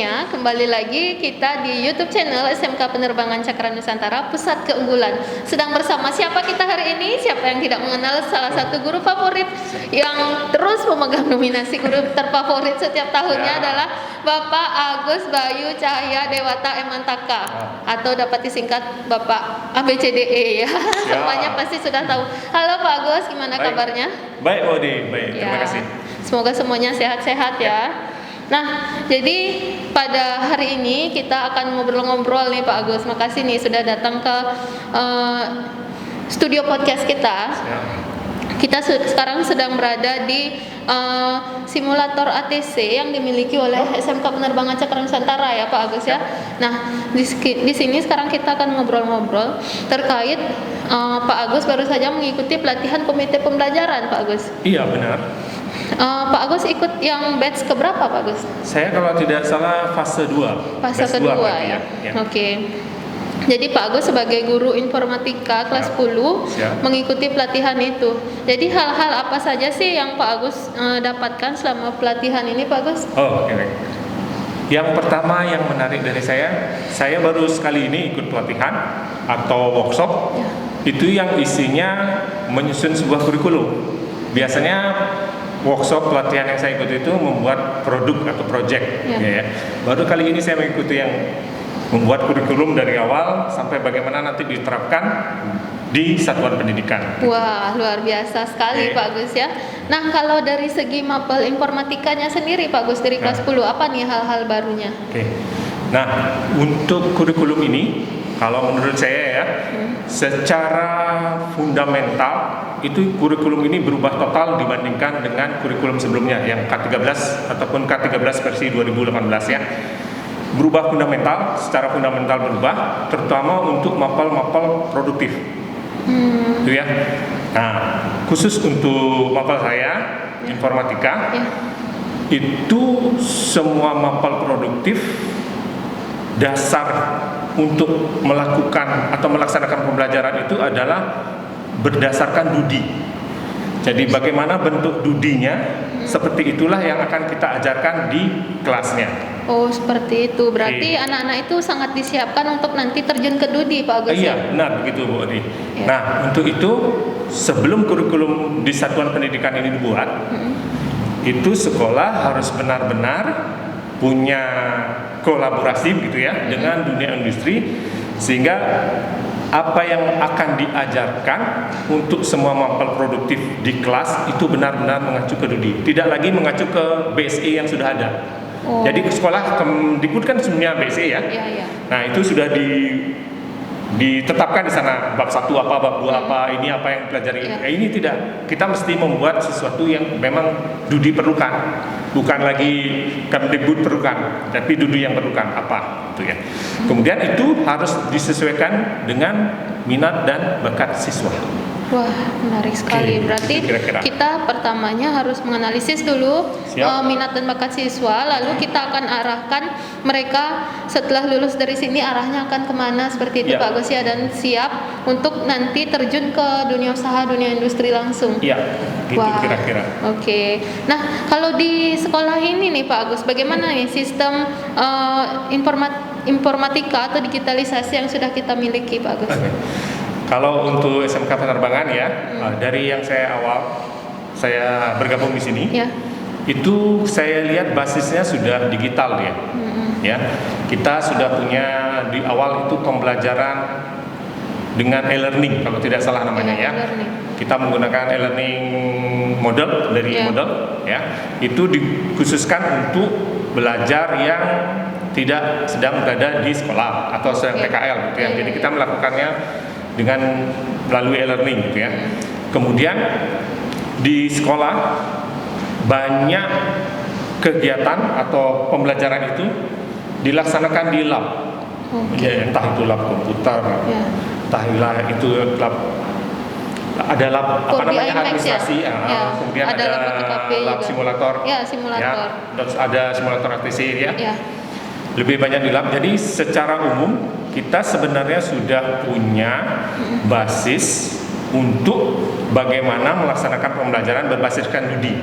semuanya, kembali lagi kita di YouTube channel SMK Penerbangan Cakra Nusantara Pusat Keunggulan. Sedang bersama siapa kita hari ini? Siapa yang tidak mengenal salah satu guru favorit yang terus memegang nominasi guru terfavorit setiap tahunnya adalah Bapak Agus Bayu Cahaya Dewata Emantaka, atau dapat disingkat Bapak ABCDE ya. Semuanya pasti sudah tahu. Halo Pak Agus, gimana kabarnya? Baik Odi, baik. Terima kasih. Semoga semuanya sehat-sehat ya. Nah, jadi pada hari ini kita akan ngobrol-ngobrol nih Pak Agus. Makasih nih sudah datang ke studio podcast kita. Kita sekarang sedang berada di simulator ATC yang dimiliki oleh SMK Penerbangan Cakra Nusantara ya Pak Agus ya. Nah, di sini sekarang kita akan ngobrol-ngobrol terkait Pak Agus baru saja mengikuti pelatihan komite pembelajaran Pak Agus. Iya benar. Pak Agus ikut yang batch keberapa Pak Agus? Saya kalau tidak salah fase 2. Fase kedua ya. Oke. Jadi Pak Agus sebagai guru informatika kelas 10 mengikuti pelatihan itu. Jadi hal-hal apa saja sih yang Pak Agus dapatkan selama pelatihan ini Pak Agus? Oh, oke. Yang pertama yang menarik dari saya baru sekali ini ikut pelatihan atau workshop. Itu yang isinya menyusun sebuah kurikulum. Biasanya workshop pelatihan yang saya ikuti itu membuat produk atau project ya. Baru kali ini saya mengikuti yang membuat kurikulum dari awal sampai bagaimana nanti diterapkan di satuan pendidikan. Wah, luar biasa sekali Pak Gus ya. Nah, kalau dari segi mapel informatikanya sendiri Pak Gus dari kelas 10 apa nih hal-hal barunya? Nah, untuk kurikulum ini kalau menurut saya ya, secara fundamental itu kurikulum ini berubah total dibandingkan dengan kurikulum sebelumnya yang K13 ataupun K13 versi 2018 ya. Berubah fundamental, secara fundamental berubah, terutama untuk mapel-mapel produktif. Itu ya. Nah, khusus untuk mapel saya informatika, itu semua mapel produktif dasar untuk melakukan atau melaksanakan pembelajaran itu adalah berdasarkan DUDI. Jadi bagaimana bentuk DUDI-nya, seperti itulah yang akan kita ajarkan di kelasnya. Oh, seperti itu. Berarti anak-anak itu sangat disiapkan untuk nanti terjun ke DUDI, Pak Agus. Iya, benar begitu, Bu Odi. Nah, untuk itu sebelum kurikulum di satuan pendidikan ini dibuat, itu sekolah harus benar-benar punya kolaborasi gitu ya dengan dunia industri, sehingga apa yang akan diajarkan untuk semua mapel produktif di kelas itu benar-benar mengacu ke DUDI, tidak lagi mengacu ke BSE yang sudah ada. Jadi sekolah Kemdikbud kan sebenarnya BSE ya. Nah, itu sudah ditetapkan di sana bab 1 apa, bab 2 apa, ini apa yang pelajari. Ini tidak. Kita mesti membuat sesuatu yang memang DUDI perlukan. Bukan lagi Kemdikbud perlukan, tapi DUDI yang perlukan apa itu ya. Kemudian itu harus disesuaikan dengan minat dan bakat siswa. Wah, menarik sekali. Berarti kita pertamanya harus menganalisis dulu minat dan bakat siswa, lalu kita akan arahkan mereka setelah lulus dari sini arahnya akan kemana seperti itu Pak Gus ya, dan siap untuk nanti terjun ke dunia usaha, dunia industri langsung. Iya, gitu kira-kira. Oke. Nah, kalau di sekolah ini nih Pak Agus, bagaimana nih sistem informatika atau digitalisasi yang sudah kita miliki Pak Agus? Kalau untuk SMK Penerbangan ya, dari yang saya bergabung di sini, itu saya lihat basisnya sudah digital ya. Ya, kita sudah punya di awal itu pembelajaran dengan e-learning kalau tidak salah namanya ya. Kita menggunakan e-learning model dari model ya. Itu dikhususkan untuk belajar yang tidak sedang berada di sekolah atau sedang PKL gitu ya. Jadi kita melakukannya dengan melalui e-learning gitu ya. Kemudian di sekolah banyak kegiatan atau pembelajaran itu dilaksanakan di lab. Entah itu lab komputer, entah itu lab ada lab apa namanya administrasi, kemudian ada lab simulator. Ada simulator ATC ya. Lebih banyak di lab. Jadi secara umum kita sebenarnya sudah punya basis untuk bagaimana melaksanakan pembelajaran berbasiskan DUDI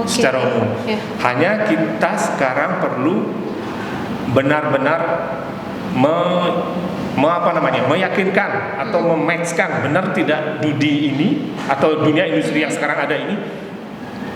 secara umum. Hanya kita sekarang perlu benar-benar meyakinkan atau mematchkan benar tidak Dudi ini atau dunia industri yang sekarang ada ini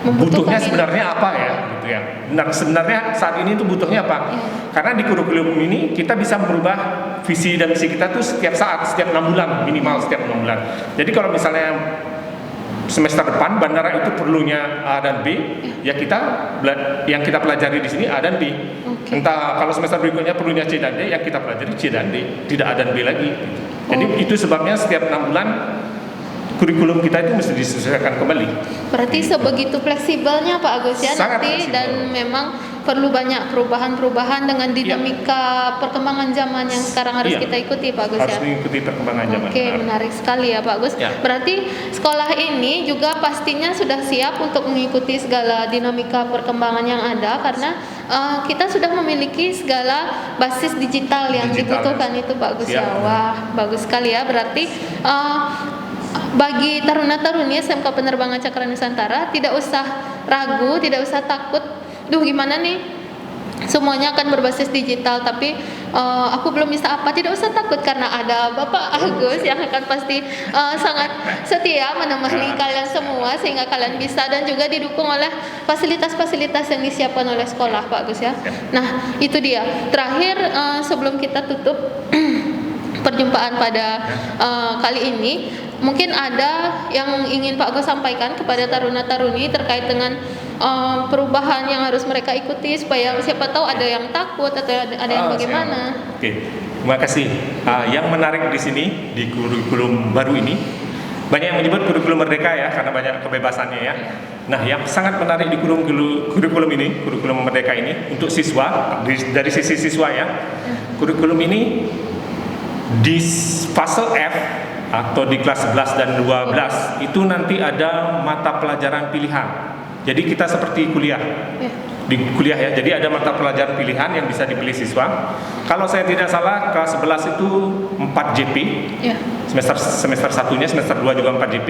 butuhnya sebenarnya apa ya gitu ya. Benar, sebenarnya saat ini itu butuhnya apa? Karena di kurikulum ini kita bisa merubah visi dan misi kita tuh setiap saat, setiap 6 bulan minimal, setiap 6 bulan. Jadi kalau misalnya semester depan bandara itu perlunya A dan B, ya yang kita pelajari di sini A dan B. Entah kalau semester berikutnya perlunya C dan D, yang kita pelajari C dan D, tidak A dan B lagi. Jadi itu sebabnya setiap 6 bulan kurikulum kita itu mesti disesuaikan kembali. Berarti sebegitu fleksibelnya Pak Agus ya Sangat nanti fleksibel. dan memang perlu banyak perubahan-perubahan dengan dinamika perkembangan zaman yang sekarang harus kita ikuti Pak Agus harus ya. mengikuti perkembangan zaman. Oke, menarik sekali ya Pak Agus. Berarti sekolah ini juga pastinya sudah siap untuk mengikuti segala dinamika perkembangan yang ada karena kita sudah memiliki segala basis digital yang dibutuhkan itu Pak Agus ya. Wah, bagus sekali ya. Berarti bagi taruna-taruni SMK Penerbangan Cakra Nusantara tidak usah ragu, tidak usah takut. Duh gimana nih? Semuanya akan berbasis digital, tapi aku belum bisa apa. Tidak usah takut karena ada Bapak Agus yang akan pasti sangat setia menemani kalian semua sehingga kalian bisa dan juga didukung oleh fasilitas-fasilitas yang disiapkan oleh sekolah Pak Agus ya. Nah itu dia. Terakhir sebelum kita tutup perjumpaan pada kali ini, mungkin ada yang ingin Pak Agus sampaikan kepada taruna-taruni terkait dengan perubahan yang harus mereka ikuti supaya siapa tahu ada yang takut atau ada yang bagaimana. Oke, terima kasih. Yang menarik di sini di kurikulum baru ini banyak yang menyebut kurikulum merdeka ya karena banyak kebebasannya ya. Nah, yang sangat menarik di kurikulum ini, kurikulum merdeka ini untuk siswa dari sisi siswa ya. Kurikulum ini di fase F atau di kelas 11 dan 12 itu nanti ada mata pelajaran pilihan. Jadi kita seperti kuliah. Di kuliah ya. Jadi ada mata pelajaran pilihan yang bisa dipilih siswa. Kalau saya tidak salah kelas 11 itu 4 JP. Semester 1-nya, semester 2 juga 4 JP.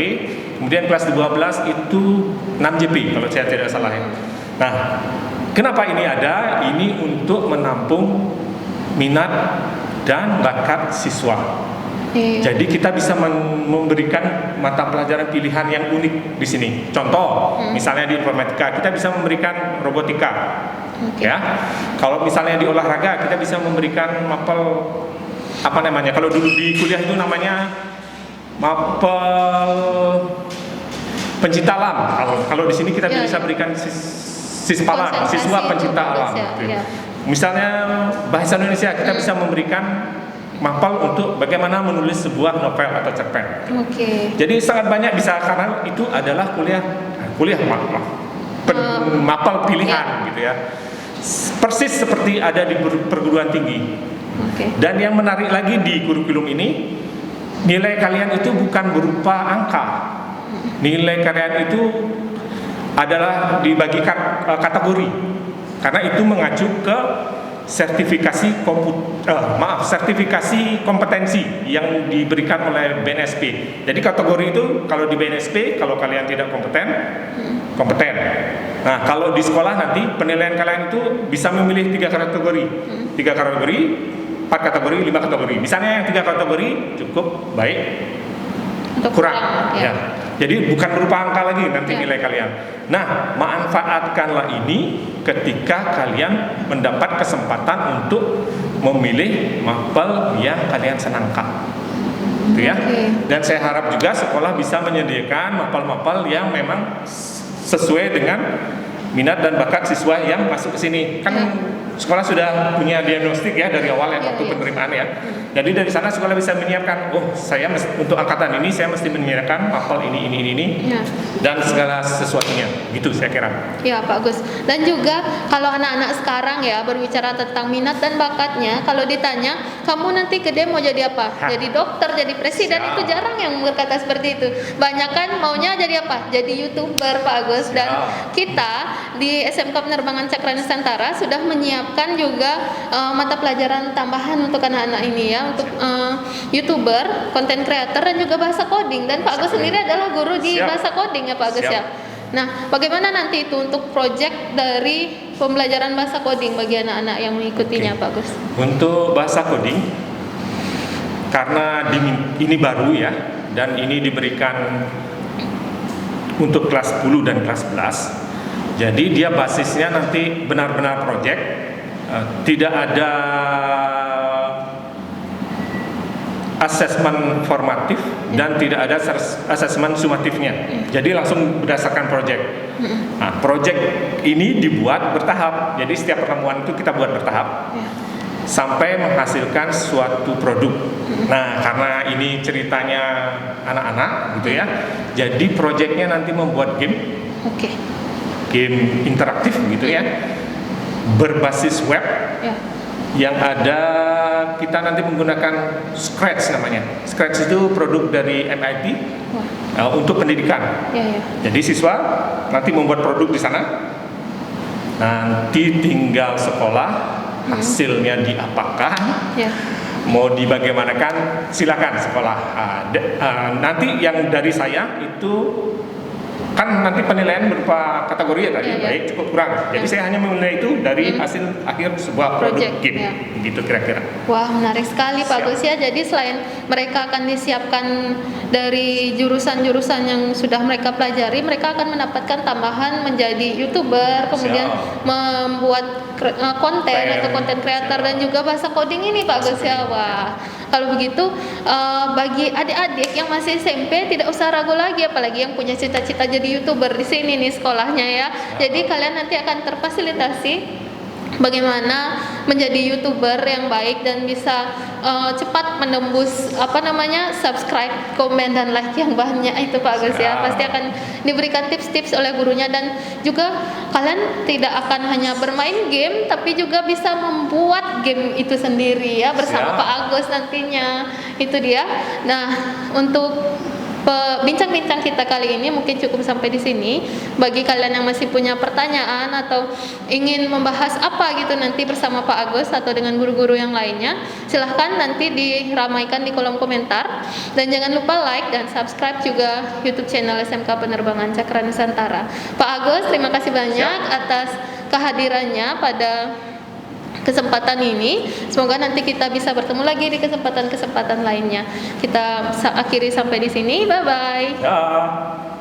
Kemudian kelas 12 itu 6 JP kalau saya tidak salah ya. Nah, kenapa ini ada? Ini untuk menampung minat dan bakat siswa. Jadi kita bisa memberikan mata pelajaran pilihan yang unik di sini. Contoh, misalnya di informatika kita bisa memberikan robotika, ya. Kalau misalnya di olahraga kita bisa memberikan mapel apa namanya? Kalau dulu di kuliah itu namanya mapel pencinta alam. Kalau di sini kita bisa berikan siswa pencinta alam. Misalnya bahasa Indonesia kita bisa memberikan mapel untuk bagaimana menulis sebuah novel atau cerpen. Jadi sangat banyak bisa karena itu adalah mapel pilihan gitu ya. Persis seperti ada di perguruan tinggi. Dan yang menarik lagi di kurikulum ini, nilai kalian itu bukan berupa angka. Nilai kalian itu adalah dibagi kategori. Karena itu mengacu ke sertifikasi kompetensi yang diberikan oleh BNSP. Jadi kategori itu kalau di BNSP kalau kalian tidak kompeten. Nah, kalau di sekolah nanti penilaian kalian itu bisa memilih 3 kategori. 3 kategori, 4 kategori, 5 kategori. Misalnya yang 3 kategori cukup, baik, kurang ya. Jadi bukan berupa angka lagi nanti nilai kalian. Nah, manfaatkanlah ini ketika kalian mendapat kesempatan untuk memilih mapel yang kalian senangkan. Gitu ya. Dan saya harap juga sekolah bisa menyediakan mapel-mapel yang memang sesuai dengan minat dan bakat siswa yang masuk ke sini. Kan sekolah sudah punya diagnostik ya dari awal ya waktu penerimaan ya. Jadi dari sana sekolah bisa menyiapkan, saya untuk angkatan ini saya mesti menyiapkan mapel ini dan segala sesuatunya. Gitu saya kira. Ya Pak Gus. Dan juga kalau anak-anak sekarang ya berbicara tentang minat dan bakatnya, kalau ditanya kamu nanti gede mau jadi apa? Jadi dokter, jadi presiden, itu jarang yang berkata seperti itu. Banyak kan maunya jadi apa? Jadi YouTuber Pak Gus. Dan kita di SMK Penerbangan Cakra Nusantara sudah menyiapkan juga mata pelajaran tambahan untuk anak-anak ini ya, untuk YouTuber, content creator dan juga bahasa coding. Dan Pak Agus sendiri adalah guru di bahasa coding ya Pak Agus ya. Nah, bagaimana nanti itu untuk project dari pembelajaran bahasa coding bagi anak-anak yang mengikutinya, Pak Agus? Untuk bahasa coding, karena ini baru ya, dan ini diberikan untuk kelas 10 dan kelas 11. Jadi dia basisnya nanti benar-benar project, tidak ada asesmen formatif dan tidak ada asesmen sumatifnya. Jadi langsung berdasarkan project. Nah, project ini dibuat bertahap. Jadi setiap pertemuan itu kita buat bertahap sampai menghasilkan suatu produk. Nah, karena ini ceritanya anak-anak gitu ya. Jadi projectnya nanti membuat game. Game interaktif gitu ya. Berbasis web. Yang ada kita nanti menggunakan Scratch namanya. Scratch itu produk dari MIT untuk pendidikan. Jadi siswa nanti membuat produk di sana. Nanti tinggal sekolah hasilnya diapakan, mau dibagaimanakan silakan sekolah. Nanti yang dari saya itu kan nanti penilaian berupa kategori ya tadi, baik cukup kurang. Jadi saya hanya menilai itu dari hasil akhir sebuah produk game, gitu kira-kira. Wah, menarik sekali Pak Gus ya. Jadi selain mereka akan disiapkan dari jurusan-jurusan yang sudah mereka pelajari, mereka akan mendapatkan tambahan menjadi YouTuber, kemudian membuat konten atau konten kreator dan juga bahasa coding ini Pak Gus ya. Wah, kalau begitu bagi adik-adik yang masih SMP tidak usah ragu lagi, apalagi yang punya cita-cita jadi YouTuber di sini nih sekolahnya ya. Jadi kalian nanti akan terfasilitasi bagaimana menjadi YouTuber yang baik dan bisa cepat menembus subscribe, komen dan like yang banyak itu Pak Agus ya. Pasti akan diberikan tips-tips oleh gurunya dan juga kalian tidak akan hanya bermain game tapi juga bisa membuat game itu sendiri ya bersama Pak Agus nantinya. Itu dia. Nah, untuk bincang-bincang kita kali ini mungkin cukup sampai di sini. Bagi kalian yang masih punya pertanyaan atau ingin membahas apa gitu nanti bersama Pak Agus atau dengan guru-guru yang lainnya, silahkan nanti diramaikan di kolom komentar. Dan jangan lupa like dan subscribe juga YouTube channel SMK Penerbangan Cakra Nusantara. Pak Agus, terima kasih banyak atas kehadirannya pada kesempatan ini. Semoga nanti kita bisa bertemu lagi di kesempatan-kesempatan lainnya. Kita akhiri sampai di sini. Bye bye.